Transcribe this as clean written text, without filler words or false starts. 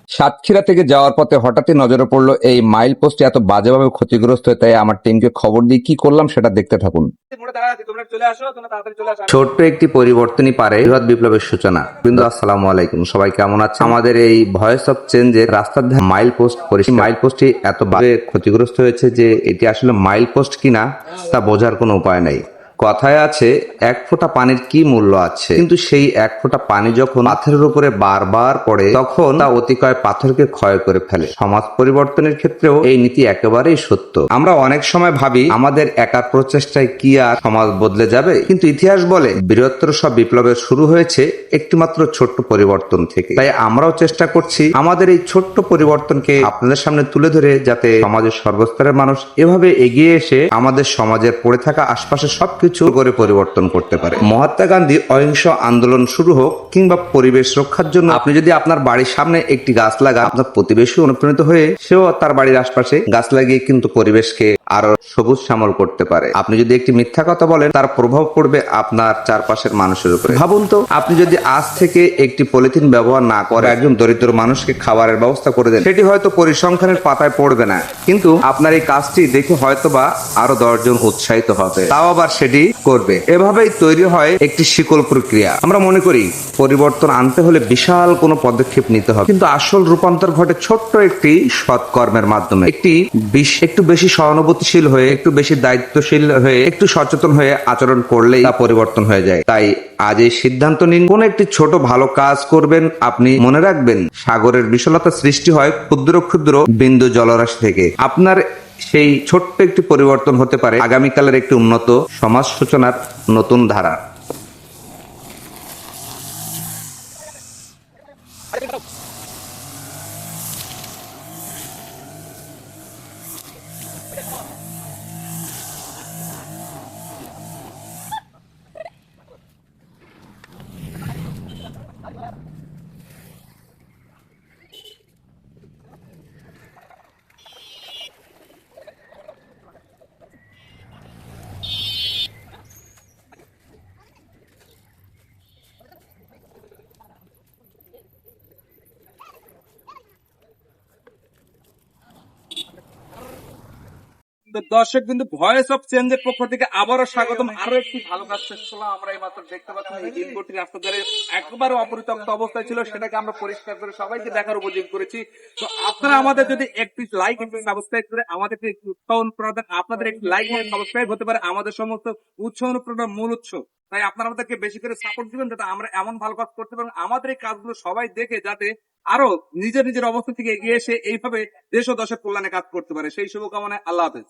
সাতক্ষীরা থেকে যাওয়ার পথে হঠাৎই নজরে পড়লো এই মাইল পোস্টে এত বাজেভাবে ক্ষতিগ্রস্ত হয়ে, তাই আমার টিমকে খবর দিয়ে কি করলাম সেটা দেখতে থাকুন। ছোট্ট একটি পরিবর্তনই পারে বৃহৎ বিপ্লবের সূচনা। কিন্তু আসসালামু আলাইকুম, সবাই কেমন আছে? আমাদের এই ভয়েস অফ চেঞ্জের রাস্তার ধারে মাইল পোস্ট, মাইল পোস্টটি এত বাজে ক্ষতিগ্রস্ত হয়েছে যে এটি আসলে মাইল পোস্ট কিনা তা বোঝার কোনো উপায় নাই। কথায় আছে এক ফোঁটা পানির কি মূল্য আছে, কিন্তু সেই এক ফোঁটা পানি যখন পাথরের উপরে বারবার পড়ে তখন তা অতিকয় পাথরকে ক্ষয় করে ফেলে। সমাজ পরিবর্তনের ক্ষেত্রেও এই নীতি একেবারেই সত্য। আমরা অনেক সময় ভাবি আমাদের একার প্রচেষ্টায় কি আর সমাজ বদলে যাবে, কিন্তু ইতিহাস বলে বৃহত্তর সব বিপ্লবের শুরু হয়েছে একটি মাত্র ছোট্ট পরিবর্তন থেকে। তাই আমরাও চেষ্টা করছি আমাদের এই ছোট্ট পরিবর্তনকে আপনাদের সামনে তুলে ধরে, যাতে সমাজের সর্বস্তরের মানুষ এভাবে এগিয়ে এসে আমাদের সমাজের পড়ে থাকা আশপাশের সবকিছু করে পরিবর্তন করতে পারে। মহাত্মা গান্ধী অহিংস আন্দোলন শুরু হোক কিংবা পরিবেশ রক্ষার জন্য আপনি যদি আপনার বাড়ির সামনে একটি গাছ লাগান, আপনার প্রতিবেশী অনুপ্রাণিত হয়ে সেও তার বাড়ির আশপাশে গাছ লাগিয়ে কিন্তু পরিবেশকে আরো সবুজ শ্যামল করতে পারে। আপনি যদি একটি মিথ্যা কথা বলেন, তার প্রভাব পড়বে আপনার চারপাশের মানুষের উপরে। ভাবুন তো, আপনি যদি আজ থেকে একটি পলিথিন ব্যবহার না করে একজন দরিদ্র মানুষকে খাবারের ব্যবস্থা করে দেন, সেটি হয়তো পরিসংখ্যানের পাতায় পড়বে না, কিন্তু আপনার এই কাজটি দেখে হয়তোবা আরো 10 জন উৎসাহিত হবে, তাও আবার সেটি করবে। এভাবেই তৈরি হয় একটি শিকল প্রক্রিয়া। আমরা মনে করি পরিবর্তন আনতে হলে বিশাল কোনো পদক্ষেপ নিতে হবে, কিন্তু আসল রূপান্তর ঘটে ছোট্ট একটি সৎকর্মের মাধ্যমে। একটু বেশি সহানুভূতিশীল হয়ে, একটু বেশি দায়িত্বশীল হয়ে, একটু সচেতন হয়ে আচরণ করলেই তা পরিবর্তন হয়ে যায়। তাই আজ এই সিদ্ধান্ত নিন, কোন একটি ছোট ভালো কাজ করবেন। আপনি মনে রাখবেন, সাগরের বিশালতা সৃষ্টি হয় ক্ষুদ্র ক্ষুদ্র বিন্দু জলরাশি থেকে। আপনার সেই ছোট্ট একটি পরিবর্তন হতে পারে আগামীকালের একটি উন্নত সমাজ সূচনার নতুন ধারা। তো দর্শক কিন্তু ভয়েস অফ চেঞ্জের পক্ষ থেকে আবারও স্বাগতম। আরো একটি ভালো কাজ শেষ করলাম। আমরা এই মাত্র দেখতে পাচ্ছি এই দিনটি রাস্তা ধারে একবারে অপরিত্যক্ত অবস্থায় ছিল, সেটাকে আমরা পরিষ্কার করে সবাইকে দেখার উপযোগ করেছি। তো আপনারা আমাদের যদি একটি লাইক একটি সাবস্ক্রাইব করে আমাদেরকে একটু উৎসাহ অনুপ্রেরণা, আপনাদের একটি লাইক এবং সাবস্ক্রাইব হতে পারে আমাদের সমস্ত উৎসাহ অনুপ্রেরণার মূল উৎস। তাই আপনারা আমাদেরকে বেশি করে সাপোর্ট দিবেন, যাতে আমরা এমন ভালো কাজ করতে পারি, আমাদের এই কাজগুলো সবাই দেখে যাতে আরো নিজের নিজের অবস্থা থেকে এগিয়ে এসে এইভাবে দেশ ও দশের কল্যাণে কাজ করতে পারে। সেই শুভকামনায় আল্লাহ হাফেজ।